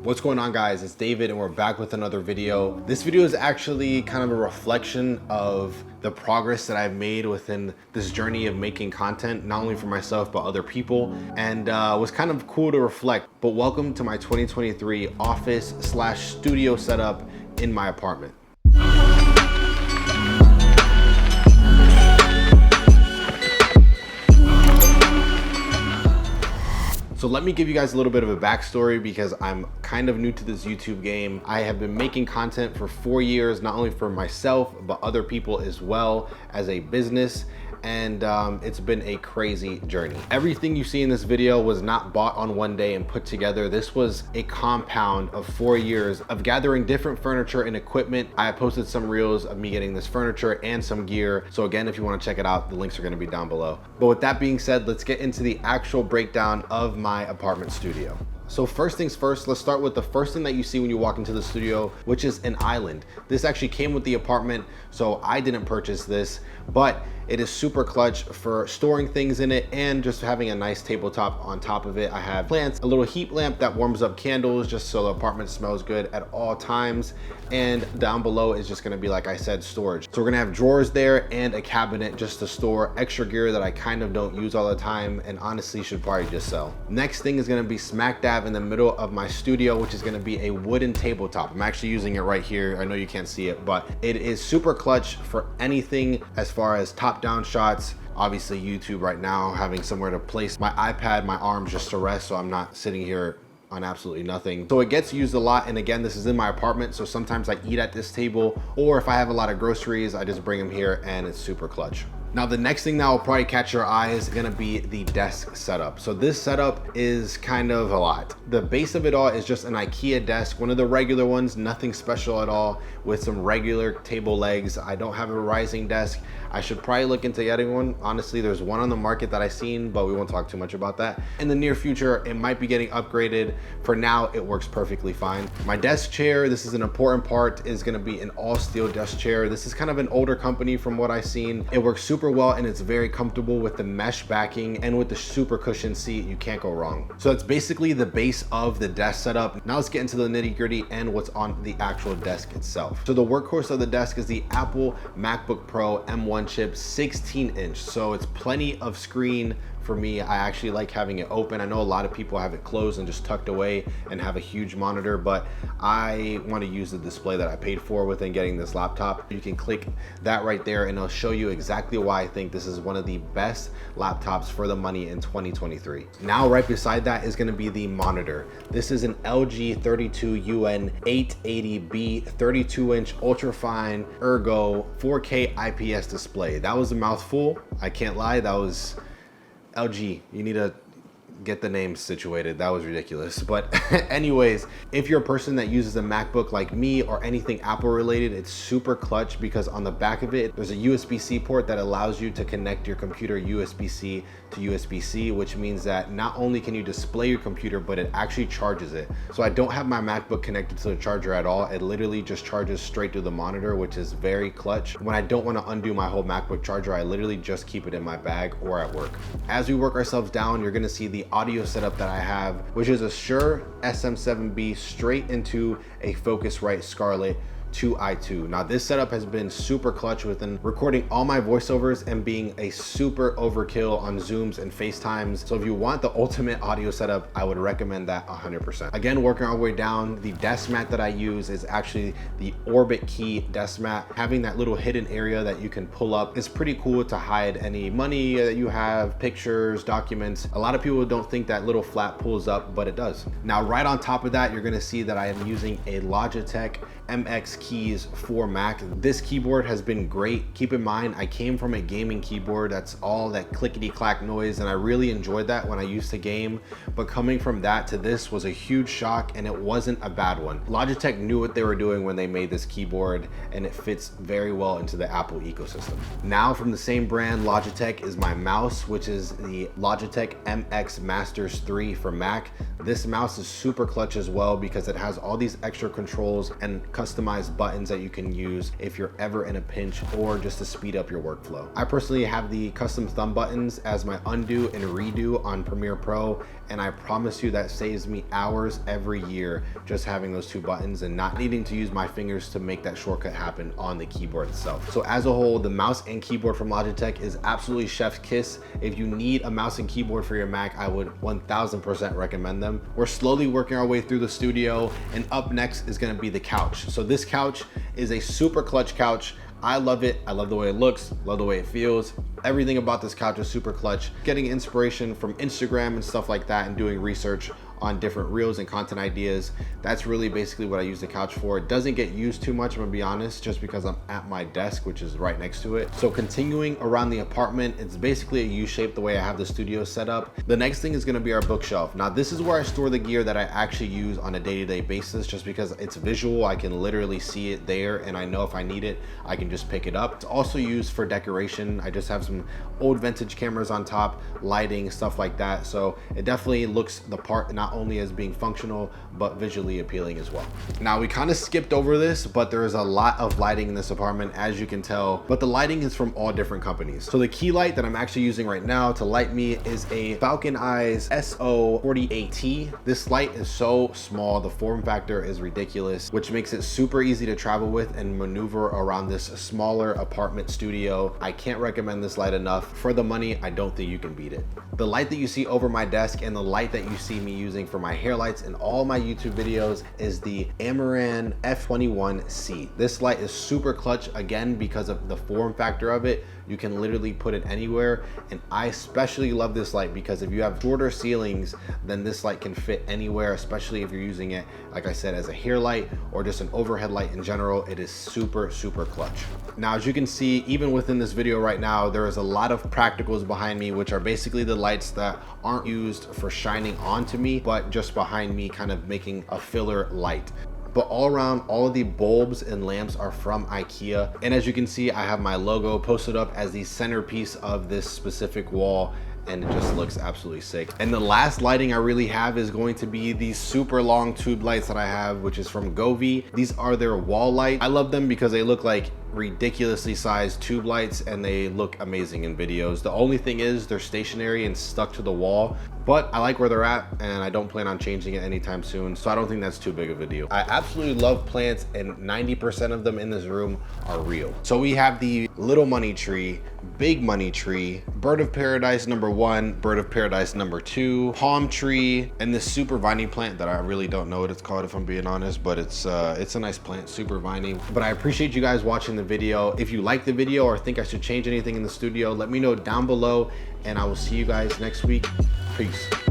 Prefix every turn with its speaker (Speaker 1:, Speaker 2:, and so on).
Speaker 1: What's going on, guys? It's David and we're back with another video. This video is actually kind of a reflection of the progress that I've made within this journey of making content, not only for myself but other people, and was kind of cool to reflect. But welcome to my 2023 office/studio setup in my apartment. So let me give you guys a little bit of a backstory because I'm kind of new to this YouTube game. I have been making content for 4 years, not only for myself, but other people as well as a business. And it's been a crazy journey. Everything you see in this video was not bought on one day and put together. This was a compound of 4 years of gathering different furniture and equipment. I posted some reels of me getting this furniture and some gear. So again, if you want to check it out, the links are going to be down below. But with that being said, let's get into the actual breakdown of my apartment studio. So first things first, let's start with the first thing that you see when you walk into the studio, which is an island. This actually came with the apartment, so I didn't purchase this, but it is super clutch for storing things in it and just having a nice tabletop on top of it. I have plants, a little heat lamp that warms up candles just so the apartment smells good at all times. And down below is just gonna be, like I said, storage. So we're gonna have drawers there and a cabinet just to store extra gear that I kind of don't use all the time and honestly should probably just sell. Next thing is gonna be smack dab in the middle of my studio, which is gonna be a wooden tabletop. I'm actually using it right here. I know you can't see it, but it is super clutch for anything as far as top-down shots. Obviously YouTube right now, having somewhere to place my iPad, my arms just to rest so I'm not sitting here on absolutely nothing. So it gets used a lot, and again, this is in my apartment, so sometimes I eat at this table, or if I have a lot of groceries, I just bring them here and it's super clutch. Now, the next thing that will probably catch your eye is gonna be the desk setup. So this setup is kind of a lot. The base of it all is just an IKEA desk, one of the regular ones, nothing special at all, with some regular table legs. I don't have a rising desk. I should probably look into getting one. Honestly, there's one on the market that I've seen, but we won't talk too much about that. In the near future, it might be getting upgraded. For now, it works perfectly fine. My desk chair, this is an important part, is gonna be an all steel desk chair. This is kind of an older company from what I've seen. It works super well and it's very comfortable with the mesh backing and with the super cushion seat. You can't go wrong. So that's basically the base of the desk setup. Now let's get into the nitty gritty and what's on the actual desk itself. So the workhorse of the desk is the Apple MacBook Pro M1 chip, 16-inch. So it's plenty of screen. For me, I actually like having it open. I know a lot of people have it closed and just tucked away and have a huge monitor, but I want to use the display that I paid for within getting this laptop. You can click that right there and it'll show you exactly why I think this is one of the best laptops for the money in 2023. Now, right beside that is going to be the monitor. This is an LG 32UN 880B 32-inch ultra-fine ergo 4K IPS display. That was a mouthful. I can't lie. That was LG, you need to get the names situated. That was ridiculous. But anyways, if you're a person that uses a MacBook like me or anything Apple related, it's super clutch because on the back of it, there's a USB-C port that allows you to connect your computer USB-C to USB-C, which means that not only can you display your computer, but it actually charges it. So I don't have my MacBook connected to the charger at all. It literally just charges straight to the monitor, which is very clutch. When I don't want to undo my whole MacBook charger, I literally just keep it in my bag or at work. As we work ourselves down, you're gonna see the audio setup that I have, which is a Shure SM7B straight into a Focusrite Scarlett 2i2. Now this setup has been super clutch within recording all my voiceovers and being a super overkill on Zooms and FaceTimes. So if you want the ultimate audio setup, I would recommend that 100%. Again, working our way down, the desk mat that I use is actually the Orbit Key desk mat. Having that little hidden area that you can pull up is pretty cool to hide any money that you have, pictures, documents. A lot of people don't think that little flap pulls up, but it does. Now, right on top of that, you're gonna see that I am using a Logitech MX keys for Mac. This keyboard has been great. Keep in mind, I came from a gaming keyboard. That's all that clickety clack noise, and I really enjoyed that when I used to game. But coming from that to this was a huge shock, and it wasn't a bad one. Logitech knew what they were doing when they made this keyboard, and it fits very well into the Apple ecosystem. Now, from the same brand, Logitech, is my mouse, which is the Logitech MX Masters 3 for Mac. This mouse is super clutch as well because it has all these extra controls and customized buttons that you can use if you're ever in a pinch or just to speed up your workflow. I personally have the custom thumb buttons as my undo and redo on Premiere Pro, and I promise you that saves me hours every year just having those two buttons and not needing to use my fingers to make that shortcut happen on the keyboard itself. So as a whole, the mouse and keyboard from Logitech is absolutely chef's kiss. If you need a mouse and keyboard for your Mac, I would 1000% recommend them. We're slowly working our way through the studio, and up next is gonna be the couch. So this couch is a super clutch couch. I love it. I love the way it looks, love the way it feels. Everything about this couch is super clutch. Getting inspiration from Instagram and stuff like that and doing research on different reels and content ideas. That's really basically what I use the couch for. It doesn't get used too much, I'm gonna be honest, just because I'm at my desk, which is right next to it. So continuing around the apartment, it's basically a U-shape the way I have the studio set up. The next thing is gonna be our bookshelf. Now this is where I store the gear that I actually use on a day-to-day basis, just because it's visual. I can literally see it there, and I know if I need it, I can just pick it up. It's also used for decoration. I just have some old vintage cameras on top, lighting, stuff like that. So it definitely looks the part, not only as being functional, but visually appealing as well. Now we kind of skipped over this, but there is a lot of lighting in this apartment, as you can tell, but the lighting is from all different companies. So the key light that I'm actually using right now to light me is a Falcon Eyes SO48T. This light is so small, the form factor is ridiculous, which makes it super easy to travel with and maneuver around this smaller apartment studio. I can't recommend this light enough. For the money, I don't think you can beat it. The light that you see over my desk and the light that you see me using for my hair lights in all my YouTube videos is the Amaran F21C. This light is super clutch, again, because of the form factor of it. You can literally put it anywhere, and I especially love this light because if you have shorter ceilings, then this light can fit anywhere, especially if you're using it, like I said, as a hair light or just an overhead light in general. It is super, super clutch. Now, as you can see, even within this video right now, there is a lot of practicals behind me, which are basically the lights that aren't used for shining onto me, but just behind me, kind of making a filler light. But all around, all of the bulbs and lamps are from IKEA. And as you can see, I have my logo posted up as the centerpiece of this specific wall, and it just looks absolutely sick. And the last lighting I really have is going to be these super long tube lights that I have, which is from Govee. These are their wall light. I love them because they look like ridiculously sized tube lights and they look amazing in videos. The only thing is they're stationary and stuck to the wall, but I like where they're at and I don't plan on changing it anytime soon, so I don't think that's too big of a deal. I absolutely love plants, and 90% of them in this room are real. So we have the little money tree, big money tree, bird of paradise #1, bird of paradise #2, palm tree, and this super viney plant that I really don't know what it's called, if I'm being honest, but it's a nice plant, super viney. But I appreciate you guys watching the video. If you like the video or think I should change anything in the studio, let me know down below, and I will see you guys next week. Peace.